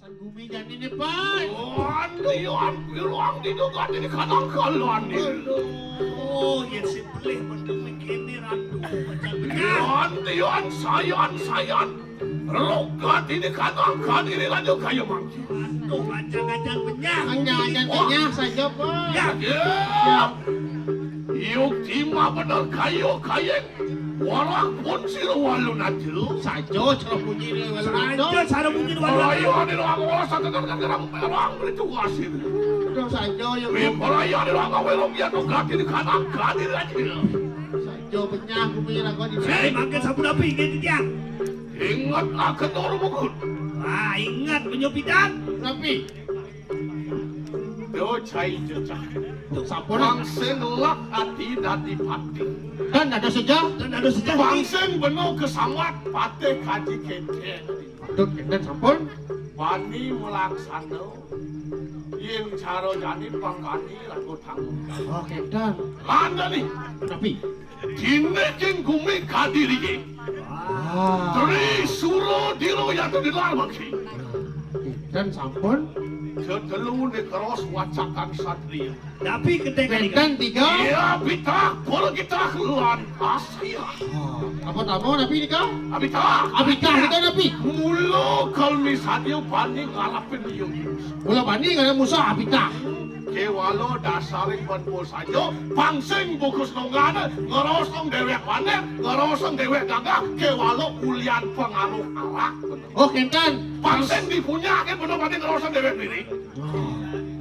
Bumi jadi nih Pak. Andian bilang di dekat ini kadang kaluan nih. Oh, yang simpelih mendemikian ini ratu. Andian sayan. Rokat ini kadang ini lanjut kayu mangki. Aduh, kacang-kacang banyak. Hanya saja Pak. Ya. Yuk timah bener kayu. Walaupun siru walun aja. Saja cara bunyi ni walau Saja cara bunyi ni walau Ayo ni orang orang satu orang merang itu wasir. Dah saja yang Ayo ni orang orang biar tu kaki di kanan aja. saja benyah bumi lagu di Saya makan sabun api gitu dia. Ingatlah kedua mukul. Ah, ingat penyupitan. Tapi Do cai jejak. untuk sampun Bangsen lak hati dadi pati. dan ada saja Dan ada sejak Bangsen beno kesamat pate kaji kenten. duk dan sampun Wani melaksana. Yen caro jani pangkani lagu tanggung. oke dan Landa nih. tapi Kini jeng gumi kadiri. Tri suro diro yang tu di dalam ki. dan sampun Ketelu ni keros wacakan satria. tapi ketika ini dan tiga Ya bitak polo kita keluar Asia. apa tamu tapi nikah Abitak. abikah kita tapi Mulo kalau misalnya panik ngarapin dia. mula bani kada musuh abikah Kewalo dasaring penpul saja, pangsing bukus nonggana, ngerosong dewek panen, ngerosong dewek gagah, kewalo ulian pengaruh arak. oke kan Pangsing dipunya kan bener panen ngerosong dewek diri.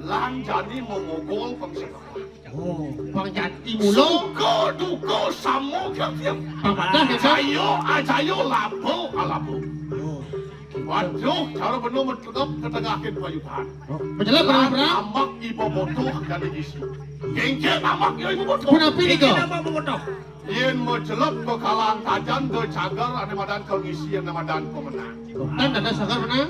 Lan jadi memogol pangsing. oh bang jati mulo Suko duko samo tiap-tiap. bang badah ya kan Ajayo labo alabo. Waduh, cara bener mentutup ketegahin payuhan. menjelang berapa Amak ibu botoh kan isi. Gengke amak ya ibu botoh. pun api nikah apa memotong? Yen menjelek bekalan tajan ke cagar ane madan kengisi yang namadan pemenang. dan ada sagar menang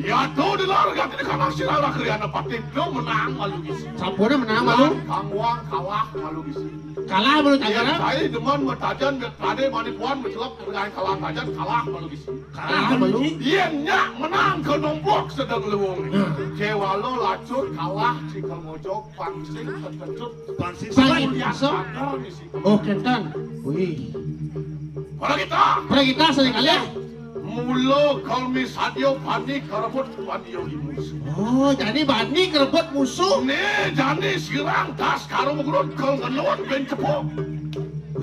Ya tuh di luar ganti di kanan sila kriana patik lo menang malu isi. sampurnya menang malu Kangwang kalah malu isi. kalah malu Yen cagara saya demen metajan tade manipuan menjelek dengan kalah tajan kalah malu isi. kalah malu Yen nyak menang ke nomblok sedang lewung. Kewalo lacut kalah cikal mojok pangsing terkejut. Pangsit Pangsit. Lihat Masuk. cagar isi. oke dan wih Pada kita. pernah kita sering kali ya Mulo kalmi sadio panik karabot padio imus. oh jadi bani kerebut musuh Ne jani sirang tas karo mugrot kal ngelon ben cepo.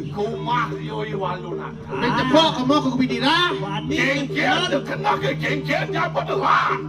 Kumah yoi waluna. dan cepok kamu ke kubidira Gengkel de kena ke gengkel nyapa delan.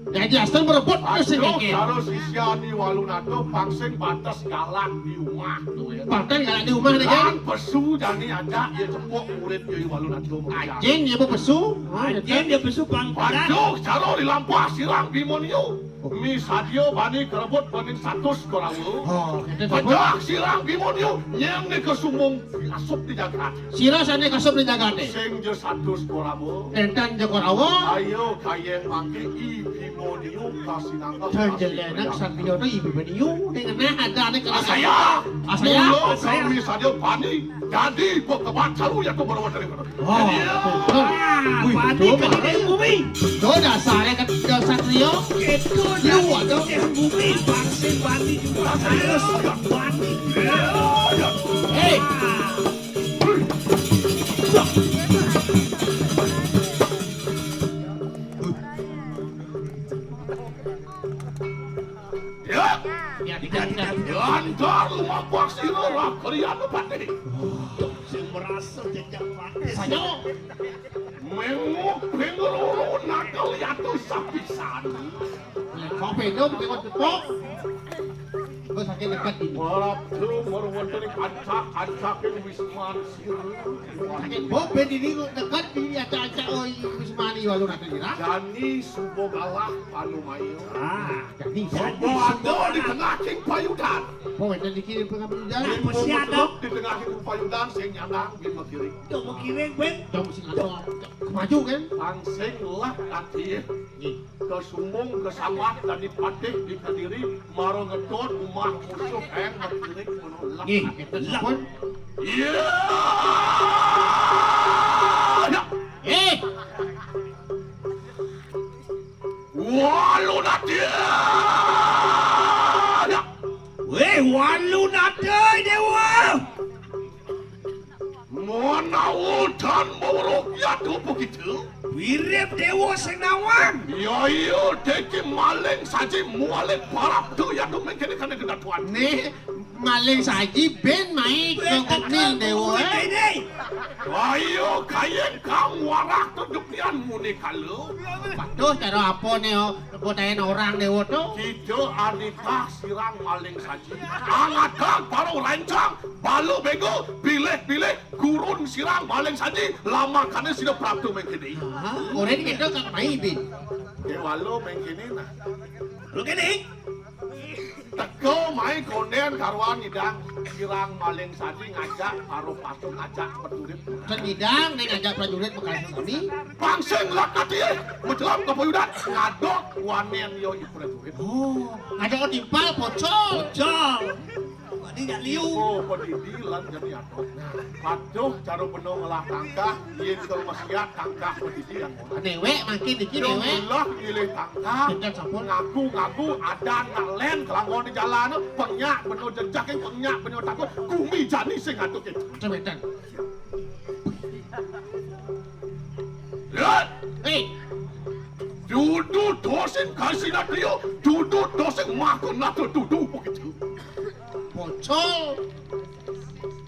jadi asal berebut terus Aduh keke karo sisiani waluna to pangsing batas galak di rumah tuh ya. bahkan kalau di rumah nih kan Dan pesu jani aja ya cepok murid yoi waluna to. anjing ya bu pesu Anjing dia besuk pangkat. Waduh, caro dilampah sirang bimonio. Mi sadio bani kerebut banin 100 korawu. oh kita Pajak silang bimonio yang ni kesumung asup di jagat. sira sana kasop di jagane Sing je 100 korawu. dan jokor awo Ayo kayeng mangke i bimonio kasinangka. dan jelenak satrio itu ibu beniu dengan ada ane kelas Asaya. Asaya. Mulo kami sadio bani. Jadi pekebat caru ya tu baru dari mana. oh Ah, wih padi coba ke bumi. do dasarnya kan satrio Itu Lu ada. bumi pangsit padi juga harus padi. hei Ya. ya tidak Antar rumah buah siro rak kalian pati. Sing merasa jejak padi. saja Menguk pengeluru nakal yaitu sapisan. kau pedo bukan tepok gue sakit dekat ini Walap tu merwantani kancak yang wisman siru. sakit bobe di ini dekat di aca-aca oi wismani walu nanti dira Jani subo galah panumayo. Ah, jadi Subo ada di tengah king payudan. oh itu dikirim pengambil jalan Apa sih ada? Di tengah king payudan sing nyandang bin makiri. Tuh mau kirim gue. jom mesti ngantong maju kan Pangsing lah nanti ke sumbung ke sawah dan di patih di kediri maro ngedot rumah musuh yang makiri menolak. nih kita pun Iya. Ya. Walu nadia. Weh, walu nadai dewa. Mana udan borok ya tu begitu? Wirip dewa senawang. Yo deki maling saji mualik parap tu ya tu mungkin kena kena tuan. Ni maling saji ben mai ke nil dewa. Ayo kayen kang warak tu dukian muni kalau. Patuh cara apa ni botahin orang dewa tu? Kita anita sirang maling saji. Angatang baru rancang. Balu bego pilih gurun sirang maling saji. Lama kena sudah praptu mungkin ni. Orang kita kak mai bin. Walau mungkin ni nah. Lu kene? Teko mai konen karuan idang sirang maling saji ngajak karo pasung ngajak prajurit. Senidang ni ngajak prajurit makasih kami. Pangseng lakat dia menjelam ke payudan ngadok wanen yo prajurit. Oh, ngajak kau timpal pocol. Jol. Ini gak liu. Oh, pedidilan jadi apa? Patuh cara penuh ngelah tangkah, yin kalau masyarakat tangkah pedidilan. Dewek makin dikit Yang dewek. belah pilih tangkah, ngaku ada ngalen kelanggon di jalan, penyak penuh jejakin, penyak penuh takut, kumi jani sing ngaduk itu. Cepetan. Lihat, duduk dosen kasih nak dia, duduk dosen makan nak duduk begitu. Pocol.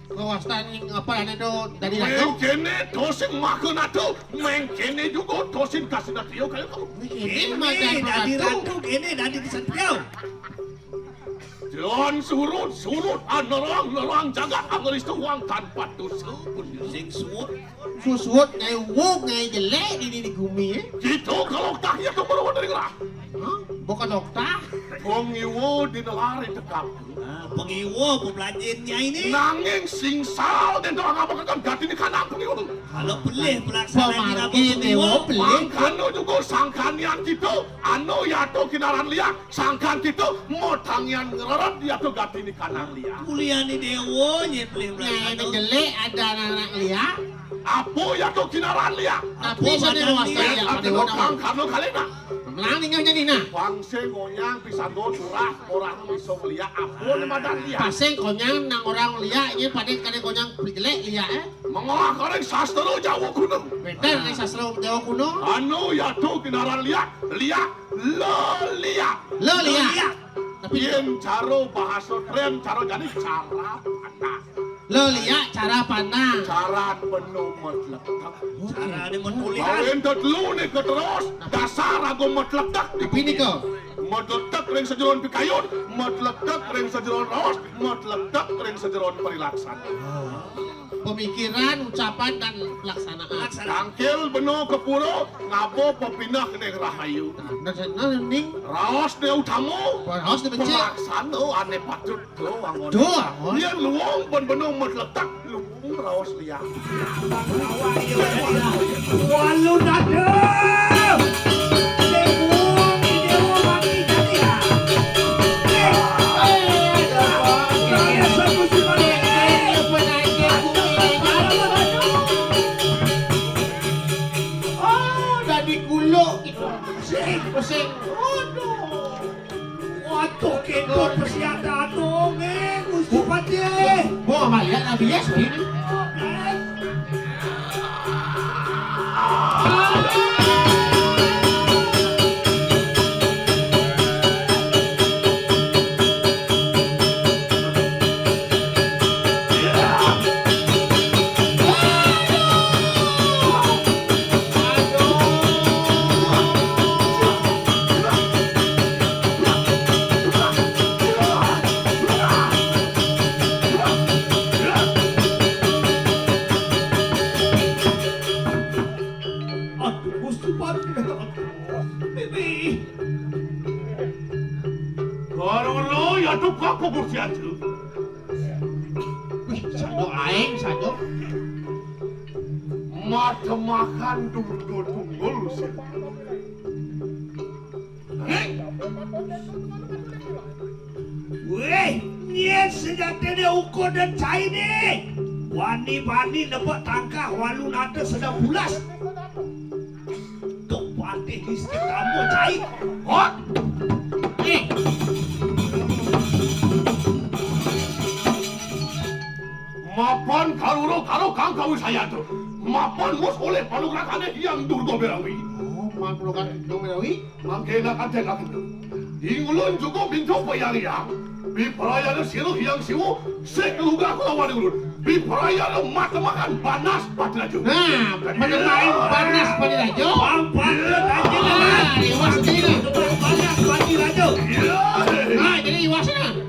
Kawasan yang apa yang itu dari dato? Mengkene dosen makan nak mengkene juga dosen kasih nak dia kalau kamu. Ini Ini macam dari ratu. ratu, ini dari Santiago. Jangan surut, nerang jagat anggelis tu uang tanpa dosa pun. Sing suut. Susut ngai wuk ngai jelek di gumi eh. Gitu kalau tak ya tu baru dari gerah. Hah? Bukan dokter. Pengiwo di nelari tekap. Pengiwo pembelajarnya ini. Nanging singsal dan doang apa kan gati ni kanang pengiwo tu. Kalau pelih pelaksanaan Pemargi apa dewa pelih. Mangkano juga sangkanian gitu. Ano ya tu kinaran liak. Sangkan gitu motangian ngerat dia tu gati ni kanang liak. Kuliah ni dewa nye pelih Ngai ni pelaksanaan. jelek ada anak liak. Apa ya tu kinaran liak? Tapi sana luas Eh, ya. ada orang kano kalena. Melang tinggal jadi nah. Bangse ngonyang pisango curah orang bisa ngeliat apa ni badan liak. Paseng konyang nang orang liak ini pada kali konyang jelek liak eh. Mengolah koreng sastra Jawa kuno. Betul ni sastra Jawa kuno. Anu ya tu kinaran liak liak. Lo liak. Tapi Yen caro bahasa tren caro jadi cara pandang. lo liak cara pandang. Cara penuh metletak. Cara dia menulis. Kawin tetlu ni ke terus dasar aku metletak di Tapi ni kau. metletak ring sejeron pikayun, metletak ring sejeron raos, metletak ring sejeron perilaksana. Pemikiran, ucapan dan pelaksanaan. Tangkil beno ke puro ngabo pepindah ke rahayu. Dan sana ning Raos dia utamu. harus dibenci. Pelaksana ane patut tu wangon. Dua. Dia luang pun beno metletak luang raos liang. Walu nada. Dewa ni dewa mati jadi ya. Pusing. Waduh, kedot persiataan dong, Gusti Pati. Mau amal lihat Nabi Yesus ini. Aduh, Gusti Pati. Bibi. Karena ya tu kau bersiap tu. Wih, sado aing, sado. Mata makan tunggu sih. Weh, nyet senjata dia ukur dan cair ni. Wani-wani nebak tangkah walu nada sedang bulas. Tok Pati Istri kamu cai. Hot. Mapan karuro karo kang kawi saya tuh. Mapan mus oleh panugrakannya yang durgo berawi. Oh, manpulokan domerawi. Mangkena kante kakitu. Ingulun juga bintu payang-yang. Biparaya siru yang siwu sekluga kulawan ulun. Biparaya mata makan panas patraju. Nah, menemain panas pada rajo. Pampat aja lah. Ah, iwas sendiri. Panas pagi rajo. Nah, jadi iwasnya.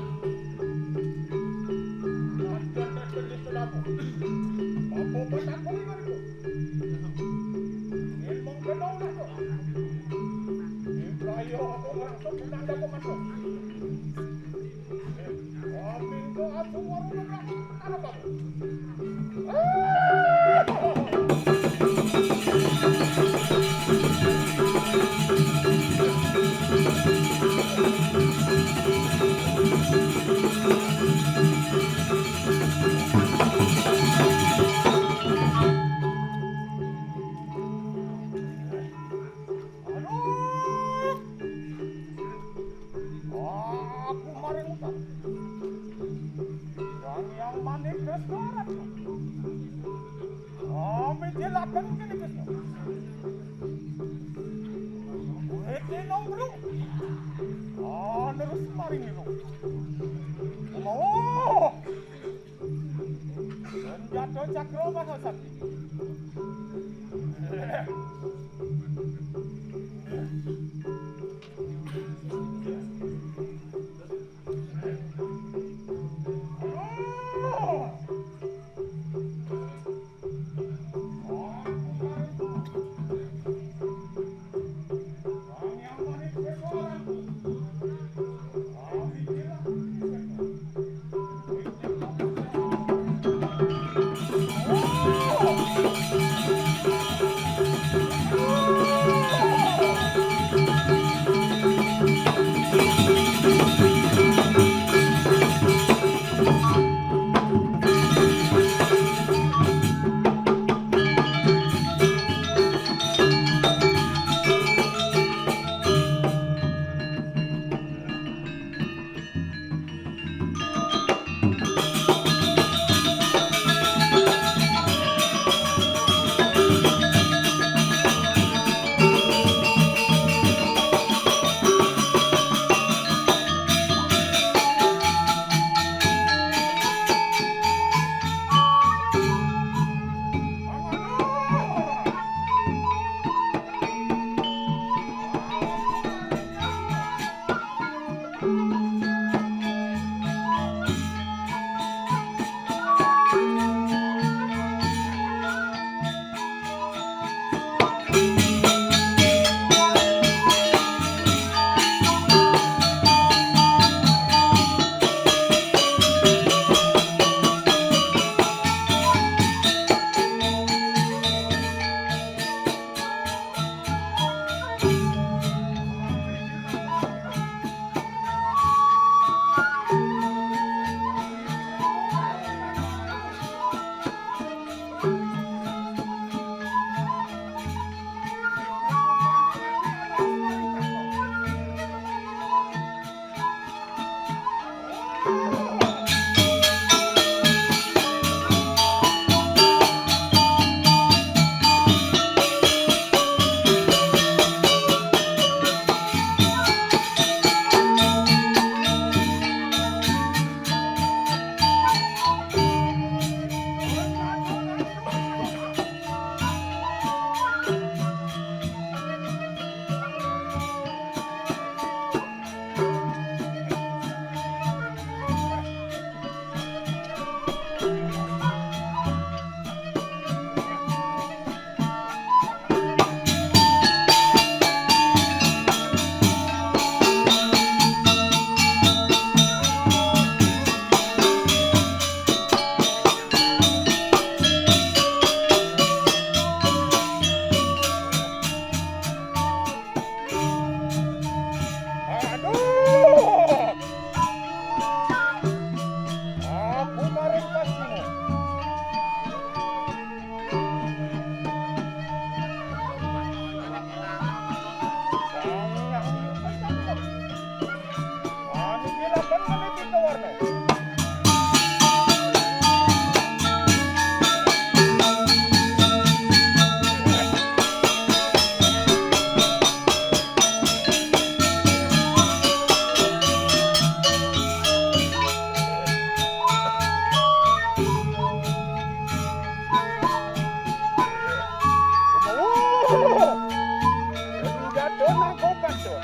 Donang Kokaso.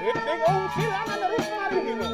Witing ang silangan na rin marihino.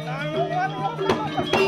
Ayo,